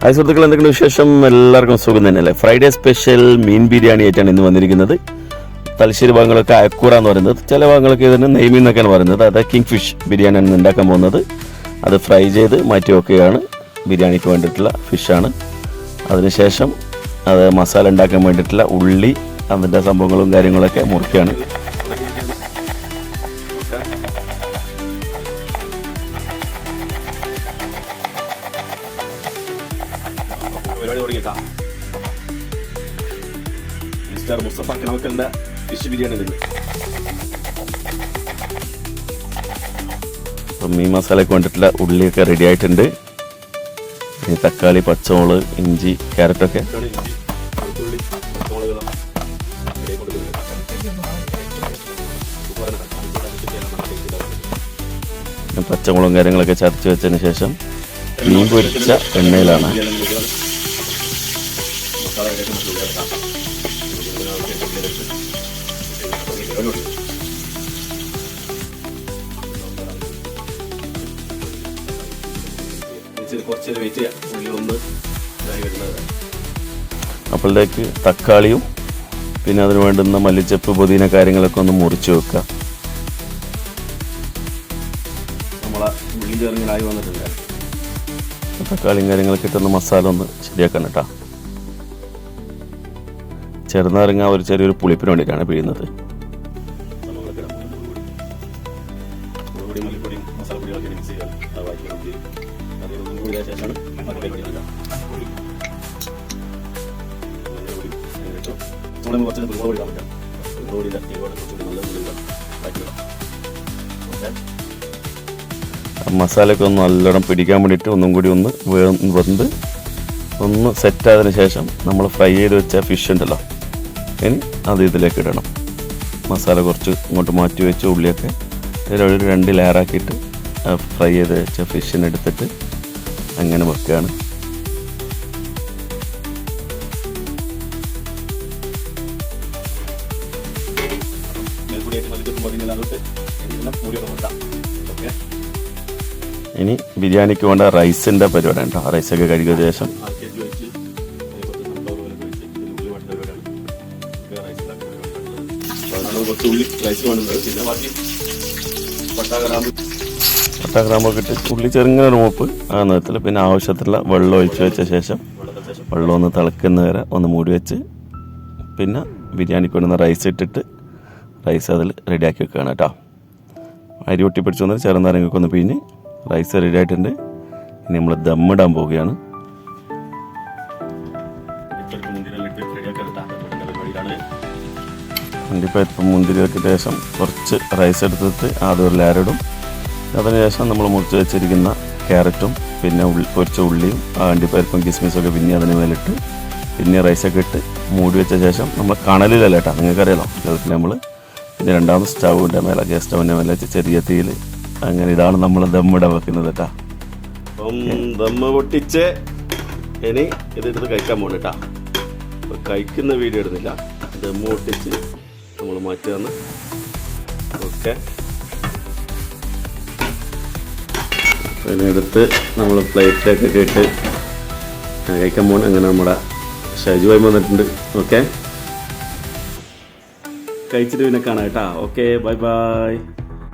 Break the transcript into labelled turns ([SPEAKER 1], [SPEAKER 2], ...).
[SPEAKER 1] Hi സുഹൃത്തുക്കൾ, എന്തെങ്കിലും വിശേഷം? എല്ലാവർക്കും സുഖം തന്നെയല്ലേ? ഫ്രൈഡേ സ്പെഷ്യൽ മീൻ ബിരിയാണി ആയിട്ടാണ് ഇന്ന് വന്നിരിക്കുന്നത്. തലശ്ശേരി ഭാഗങ്ങളൊക്കെ അയക്കൂറ എന്ന് പറയുന്നത്, ചില ഭാഗങ്ങളൊക്കെ ഇതിന് നെയ്മീൻ എന്നൊക്കെയാണ് പറയുന്നത്. അതായത് കിങ് ഫിഷ് ബിരിയാണിയാണ് ഉണ്ടാക്കാൻ പോകുന്നത്. അത് ഫ്രൈ ചെയ്ത് മാറ്റി വെക്കുകയാണ്. ബിരിയാണിക്ക് വേണ്ടിയിട്ടുള്ള ഫിഷാണ്. അതിനുശേഷം അത് മസാല ഉണ്ടാക്കാൻ വേണ്ടിയിട്ടുള്ള ഉള്ളി, അതിൻ്റെ സംഭവങ്ങളും കാര്യങ്ങളൊക്കെ മുറിക്കുകയാണ്. മിസ്റ്റർ മുസ്തഫ കനവക്കലിന്റെ ഫിഷ് ബിരിയാണി തന്നെ. അപ്പം മീൻ മസാലയ്ക്ക് വേണ്ടിയിട്ടുള്ള ഉള്ളിയൊക്കെ റെഡി ആയിട്ടുണ്ട്. തക്കാളി, പച്ചമുളക്, ഇഞ്ചി, ക്യാരറ്റൊക്കെ പച്ചമുളകും കാര്യങ്ങളൊക്കെ ചതച്ച് വെച്ചതിന് ശേഷം മീൻ പൊരിച്ച എണ്ണയിലാണ്. അപ്പോഴേക്ക് തക്കാളിയും പിന്നെ അതിന് വേണ്ടുന്ന മല്ലിച്ചപ്പ്, പുതിന കാര്യങ്ങളൊക്കെ ഒന്ന് മുറിച്ച് വെക്കുക. നമ്മളെ ഉള്ളി ചെറുങ്ങനായി വന്നിട്ടുണ്ട്. തക്കാളിയും കാര്യങ്ങളൊക്കെ ഇട്ടൊന്ന് മസാല ഒന്ന് ശരിയാക്കാൻ കേട്ടോ. ചെറുനാരങ്ങ ഒരു ചെറിയൊരു പുളിപ്പിന് വേണ്ടിയിട്ടാണ് പിഴിയുന്നത്. മസാലയൊക്കെ ഒന്ന് നല്ലോണം പിടിക്കാൻ വേണ്ടിയിട്ട് ഒന്നും കൂടി ഒന്ന് വെന്ത് ഒന്ന് സെറ്റായതിനു ശേഷം നമ്മൾ ഫ്രൈ ചെയ്ത് വെച്ച ഫിഷ് ഉണ്ടല്ലോ, ഇനി അത് ഇതിലേക്ക് ഇടണം. മസാല കുറച്ച് ഇങ്ങോട്ട് മാറ്റി വെച്ച് ഉള്ളിയൊക്കെ ഇതിലൊരു 2 ലെയറാക്കിയിട്ട് ഫ്രൈ ചെയ്ത് വെച്ച ഫിഷിനെടുത്തിട്ട് അങ്ങനെ വെക്കുകയാണ്. ഇനി ബിരിയാണിക്ക് വേണ്ട റൈസിൻ്റെ പരിപാടി ഉണ്ടോ. റൈസൊക്കെ കഴുകിയ ശേഷം പട്ടാഗ്രാമ്പൊക്കെ ഇട്ട് ഉള്ളി ചെറുങ്ങനെ മൂപ്പ് ആ നേരത്തിൽ പിന്നെ ആവശ്യത്തിലുള്ള വെള്ളം ഒഴിച്ച് വെച്ച ശേഷം വെള്ളം ഒന്ന് തിളക്കുന്ന വരെ ഒന്ന് മൂടി വെച്ച് പിന്നെ ബിരിയാണിക്ക് വേണ്ടുന്ന റൈസ് ഇട്ടിട്ട് റൈസ് അതിൽ റെഡിയാക്കി വെക്കുകയാണ് കേട്ടോ. അരി ഒട്ടി പിടിച്ച് വന്നിട്ട് ചെറുനാരങ്ങയൊക്കെ ഒന്ന് പിഴിഞ്ഞ് റൈസ് റെഡി ആയിട്ടുണ്ട്. ഇനി നമ്മൾ ദമ്മിടാൻ പോവുകയാണ്. അണ്ടിപ്പരിപ്പ് മുന്തിരിയൊക്കെ ശേഷം കുറച്ച് റൈസ് എടുത്തിട്ട് ആദ്യം ഒരു ലെയറിടും. അതിനുശേഷം നമ്മൾ മുറിച്ച് വെച്ചിരിക്കുന്ന ക്യാരറ്റും പിന്നെ പൊരിച്ച ഉള്ളിയും ആ അണ്ടിപ്പരിപ്പും കിസ്മിസൊക്കെ പിന്നെ അതിന് മേലിട്ട് പിന്നെ റൈസൊക്കെ ഇട്ട് മൂടി വെച്ച ശേഷം നമ്മൾ കണലിലല്ല കേട്ടോ, നിങ്ങൾക്കറിയാലോ ഗൾഫിൽ നമ്മൾ പിന്നെ രണ്ടാമത് സ്റ്റൗവിൻ്റെ മേലെ ഗ്യാസ് സ്റ്റൗവിൻ്റെ മേലെ വെച്ച് ചെറിയ തീയിൽ അങ്ങനെ ഇതാണ് നമ്മൾ ദമ്മിടാൻ വെക്കുന്നത് കേട്ടോ. അപ്പം ദമ്മ് പൊട്ടിച്ച് ഇനി ഇതെടുത്ത് കഴിക്കാൻ പോകണം കേട്ടോ. അപ്പോൾ കഴിക്കുന്ന വീഡിയോ ഇടുന്നില്ല, ദമ്മ് പൊട്ടിച്ച് നമ്മൾ മാറ്റുകയാണ്. ഓക്കെ, പിന്നെ എടുത്ത് നമ്മൾ പ്ലേറ്റിലേക്കൊക്കെ ഇട്ട് കഴിക്കാൻ പോകണം. അങ്ങനെ നമ്മുടെ ഷൈജുവായി വന്നിട്ടുണ്ട്. ഓക്കെ, കഴിച്ചിട്ട് പിന്നെ കാണാം കേട്ടോ. Okay, bye bye.